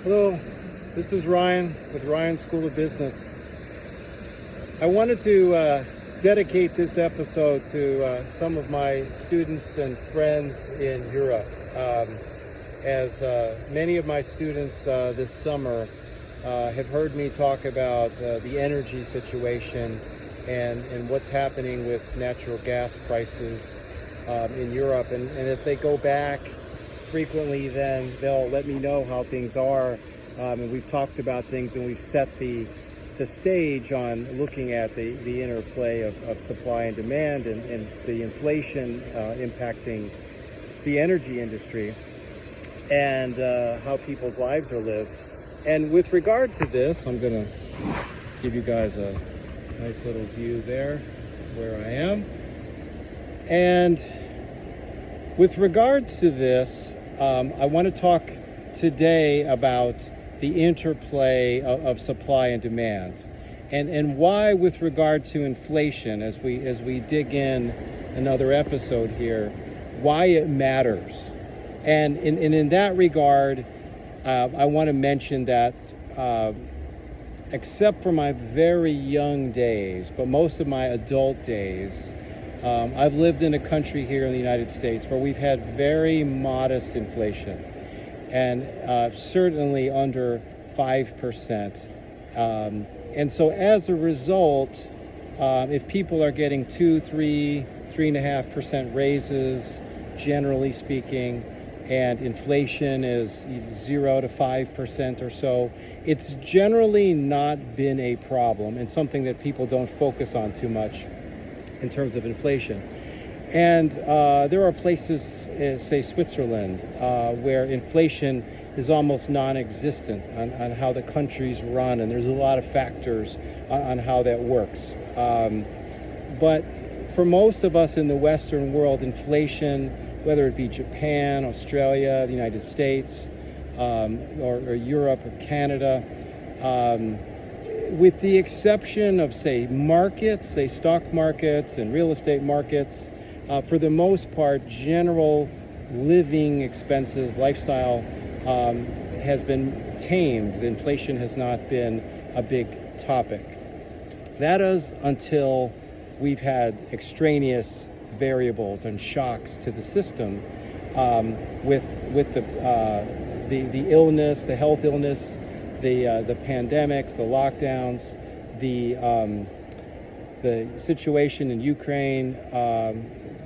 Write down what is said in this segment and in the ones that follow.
Hello, this is Ryan with Ryan School of Business. I wanted to dedicate this episode to some of my students and friends in Europe. As many of my students this summer have heard me talk about the energy situation and what's happening with natural gas prices in Europe. And as they go back frequently, then they'll let me know how things are. And we've talked about things, and we've set the stage on looking at the interplay of supply and demand and the inflation impacting the energy industry and how people's lives are lived. And with regard to this, I'm going to give you guys a nice little view there where I am. And with regard to this, I want to talk today about the interplay of supply and demand, and why, with regard to inflation, as we dig in another episode here, why it matters. And in that regard, I want to mention that except for my very young days, but most of my adult days, I've lived in a country here in the United States where we've had very modest inflation, and certainly under 5%. And so as a result, if people are getting 3.5% raises, generally speaking, and inflation is 0 to 5% or so, it's generally not been a problem and something that people don't focus on too much in terms of inflation. And there are places, say Switzerland, where inflation is almost non-existent on how the country's run, and there's a lot of factors on how that works. But for most of us in the Western world, inflation, whether it be Japan, Australia, the United States, or Europe or Canada, with the exception of, say, markets, say stock markets and real estate markets, for the most part, general living expenses, lifestyle has been tamed. The inflation has not been a big topic. That is until we've had extraneous variables and shocks to the system with the illness, the health illness, the pandemics, the lockdowns, the situation in Ukraine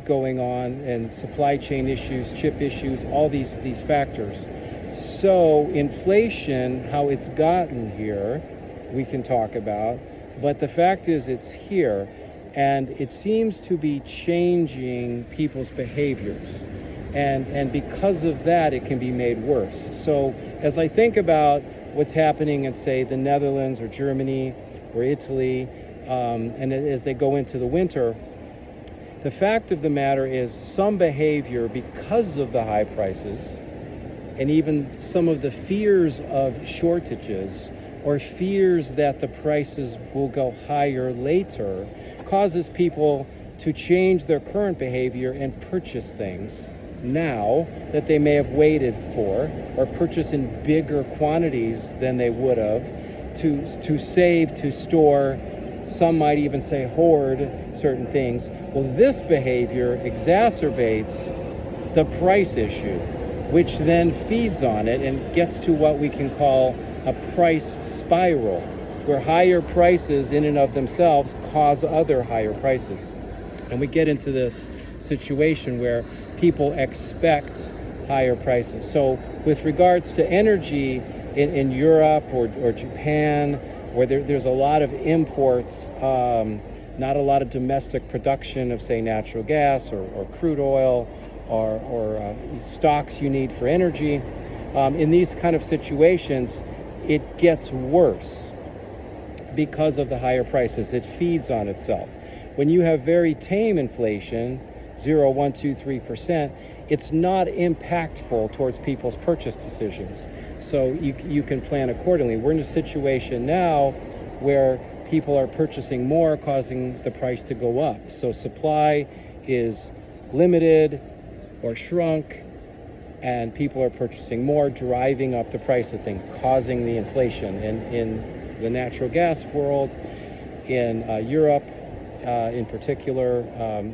going on, and supply chain issues, chip issues, all these factors. So inflation, how it's gotten here, we can talk about, but the fact is it's here, and it seems to be changing people's behaviors. And because of that, it can be made worse. So as I think about what's happening in, say, the Netherlands or Germany or Italy, and as they go into the winter, the fact of the matter is some behavior, because of the high prices and even some of the fears of shortages or fears that the prices will go higher later, causes people to change their current behavior and purchase things now that they may have waited for, or purchase in bigger quantities than they would have, to save, to store. Some might even say hoard certain things. Well, this behavior exacerbates the price issue, which then feeds on it and gets to what we can call a price spiral, where higher prices in and of themselves cause other higher prices. And we get into this situation where people expect higher prices. So with regards to energy in Europe or Japan, where there's a lot of imports, not a lot of domestic production of, say, natural gas or crude oil or stocks you need for energy, in these kind of situations, it gets worse because of the higher prices. It feeds on itself. When you have very tame inflation, 0, 1, 2, 3%, it's not impactful towards people's purchase decisions. So you can plan accordingly. We're in a situation now where people are purchasing more, causing the price to go up. So supply is limited or shrunk, and people are purchasing more, driving up the price of things, causing the inflation. And in the natural gas world, in Europe in particular,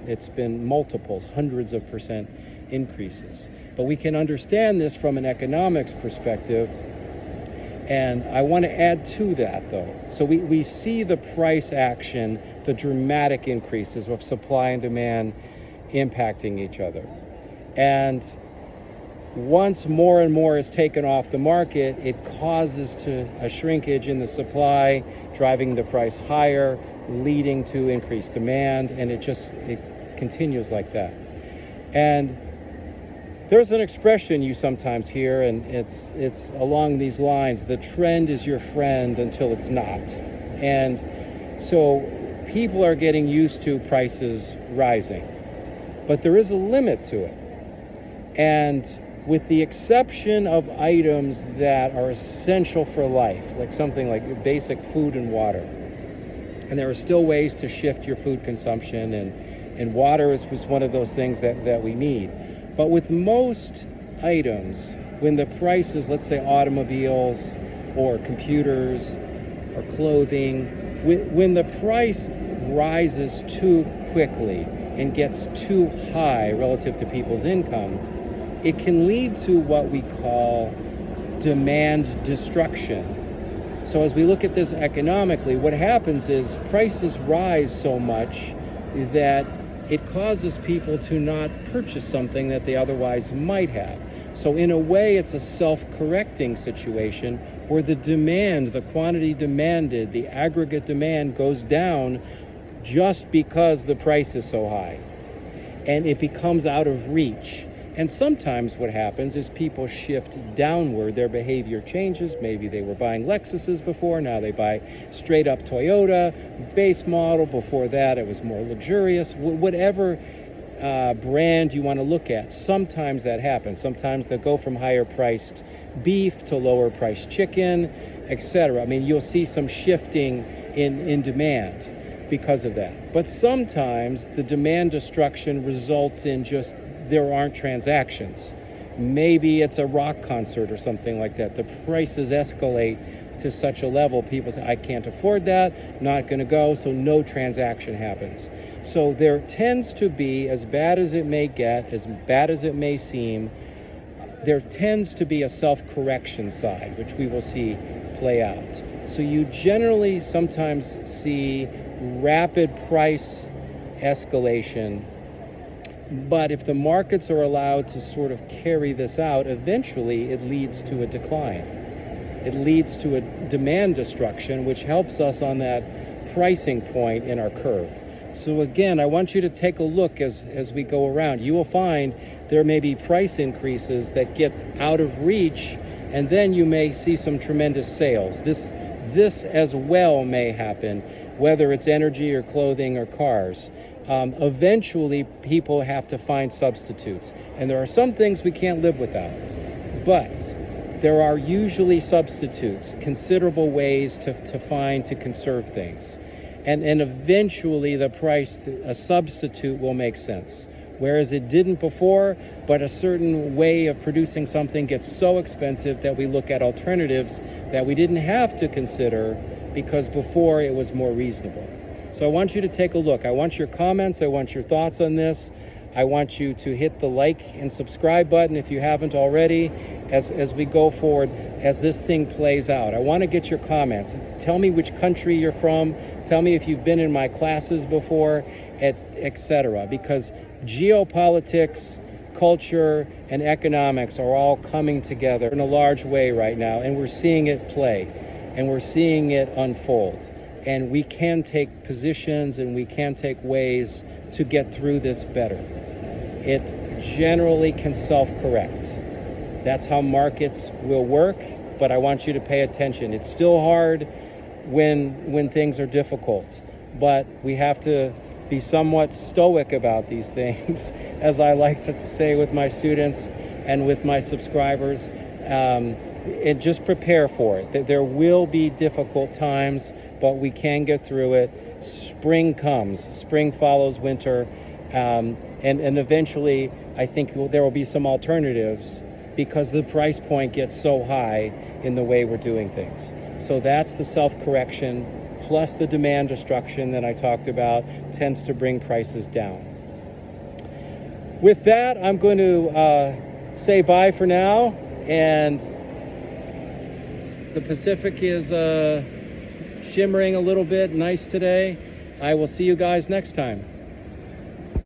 it's been multiples, hundreds of percent increases. But we can understand this from an economics perspective. And I want to add to that, though. So we see the price action, the dramatic increases of supply and demand impacting each other. And once more and more is taken off the market, it causes to a shrinkage in the supply, driving the price higher, leading to increased demand, and it continues like that. And there's an expression you sometimes hear, and it's along these lines: the trend is your friend until it's not. And so people are getting used to prices rising, but there is a limit to it. And with the exception of items that are essential for life, like something like basic food and water, and there are still ways to shift your food consumption, and water is one of those things that we need. But with most items, when the prices, let's say automobiles or computers or clothing, when the price rises too quickly and gets too high relative to people's income, it can lead to what we call demand destruction. So as we look at this economically, what happens is prices rise so much that it causes people to not purchase something that they otherwise might have. So in a way, it's a self-correcting situation where the demand, the quantity demanded, the aggregate demand goes down just because the price is so high. And it becomes out of reach. And sometimes what happens is people shift downward, their behavior changes. Maybe they were buying Lexuses before, now they buy straight up Toyota, base model. Before that it was more luxurious. Whatever brand you want to look at, sometimes that happens. Sometimes they'll go from higher priced beef to lower priced chicken, etc. I mean, you'll see some shifting in demand because of that. But sometimes the demand destruction results in just there aren't transactions. Maybe it's a rock concert or something like that. The prices escalate to such a level, people say, I can't afford that, not going to go, so no transaction happens. So there tends to be, as bad as it may get, as bad as it may seem, there tends to be a self-correction side, which we will see play out. So you generally sometimes see rapid price escalation. But if the markets are allowed to sort of carry this out, eventually it leads to a decline. It leads to a demand destruction, which helps us on that pricing point in our curve. So again, I want you to take a look as we go around. You will find there may be price increases that get out of reach, and then you may see some tremendous sales. This as well may happen, whether it's energy or clothing or cars. Eventually, people have to find substitutes. And there are some things we can't live without. But there are usually substitutes, considerable ways to find to conserve things. And eventually, the price, a substitute will make sense. Whereas it didn't before, but a certain way of producing something gets so expensive that we look at alternatives that we didn't have to consider because before it was more reasonable. So I want you to take a look. I want your comments. I want your thoughts on this. I want you to hit the like and subscribe button if you haven't already as we go forward, as this thing plays out. I want to get your comments. Tell me which country you're from. Tell me if you've been in my classes before, etc. Because geopolitics, culture, and economics are all coming together in a large way right now, and we're seeing it play, and we're seeing it unfold. And we can take positions and we can take ways to get through this better. It generally can self-correct. That's how markets will work, but I want you to pay attention. It's still hard when things are difficult, but we have to be somewhat stoic about these things, as I like to say with my students and with my subscribers, and just prepare for it. There will be difficult times, but we can get through it. Spring comes. Spring follows winter. And eventually, I think there will be some alternatives because the price point gets so high in the way we're doing things. So that's the self-correction, plus the demand destruction that I talked about tends to bring prices down. With that, I'm going to say bye for now, and the Pacific is shimmering a little bit, nice today. I will see you guys next time.